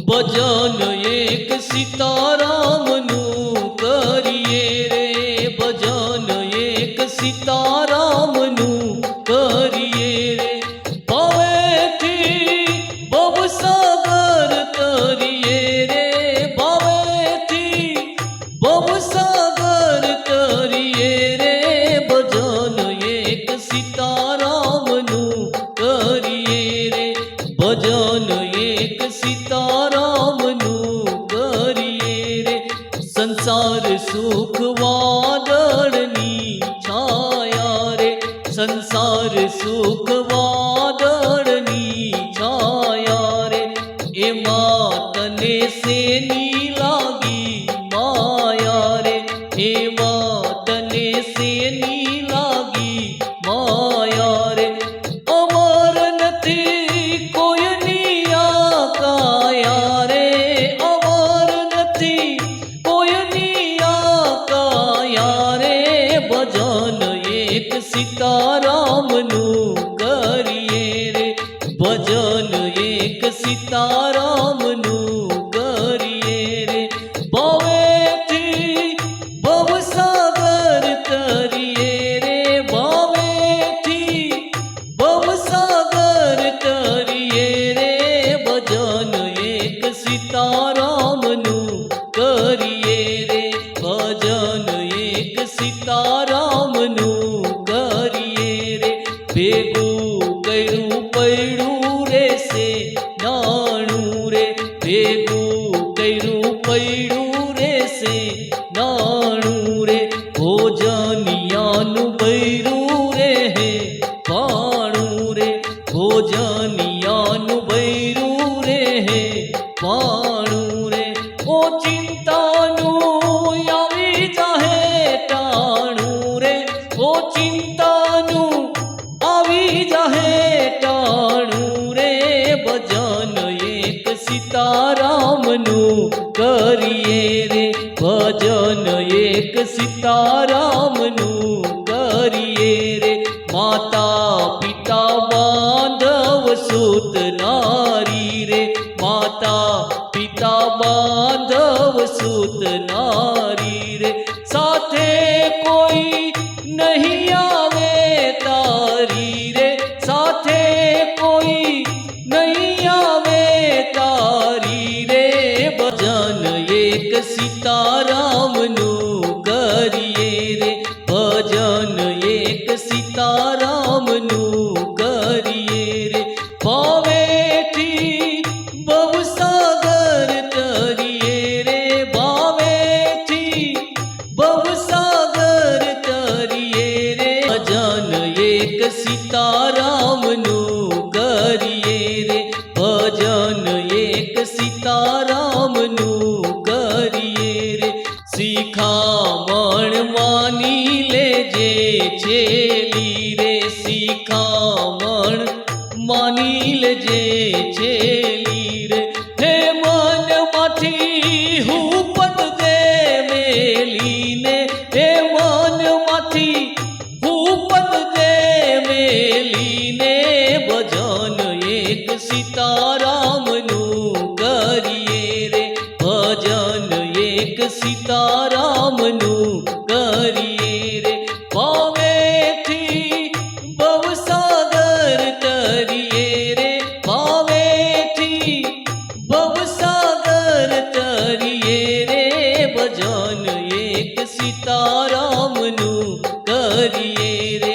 ભજન એક સીતારામનું કરીએ રે, ભજન એક સીતારામનું કરીએ રે, ભાવેથી ભવસાગર તરીએ રે, ભાવેથી ભવસાગર તરીએ રે, ભજન એક સીતારામનું કરીએ રે, ભજન એક સીતારામનું કરીએ રે, સંસાર સુખ વાદળની છાયા રે, સંસાર સુખ વાદળની છાયા રે, એમાં તને શેની લાગી માયા રે, એમાં તને શેની લાગી માયા રે, અમર નથી કોઈની આ કાયા રે, અમર નથી કોઈની આ કાયા રે, ભજન એક સીતારામનું કરીએ રે, ભજન એક સીતારામનું કરીએ રે, ભાવેથી ભવસાગર તરીએ રે, ભાવેથી ભવસાગર તરીએ રે, ભજન એક સીતારામનું કરીએ રે, ભજન એક સીતારામનું કરીએ રે, ભેગું કર્યું પૈડું રેશે નાણું રે, ભેગું કર્યું પૈડું રેશે નાણું રે, ભોજનિયાનું ભૈરું રે હે ભાણું રે, ભોજનિયાનું ભૈરું રે હે ભાણું રે, ઓ ચિંતાનું આવી જાહે ટાણું રે, ઓ ચિંતાનું આવી જાહે ટાણું રે, ભજન એક સીતારામનું કરીએ રે, ભજન એક સીતારામનું કરીએ રે, માતા પિતા બાંધવ સૂત નારી રે, માતા પિતા બાંધવ સૂત નારી રે, સાથે કોઈ નહીં આવે તારી રે, સાથે કોઈ નહીં આવે તારી રે, ભજન એક સીતારામનું કરીએ રે, ભજન એક સીતારામનું કરીએ રે, ભાવેથી ભવસાગર તરીએ રે, ભાવેથી ભવસાગર તરીએ રે, ભજન એક સીતારામનું કરીએ રે, ભજન એક સીતારામનું કરીએ રે, શિખામણ માની લેજે છેલી રે, શિખામણ માની લેજે છેલી રે, હે મનમાંથી હુપત દે મેલીને, હે મનમાંથી હુપત દે મેલીને, ભજન એક સીતારામનું કરીએ રે, ભજન એક સીતારામનું કરીએ રે, ભાવેથી ભવસાગર તરીએ રે, ભાવેથી ભવસાગર તરીએ રે, ભજન એક સીતારામનું કરીએ રે,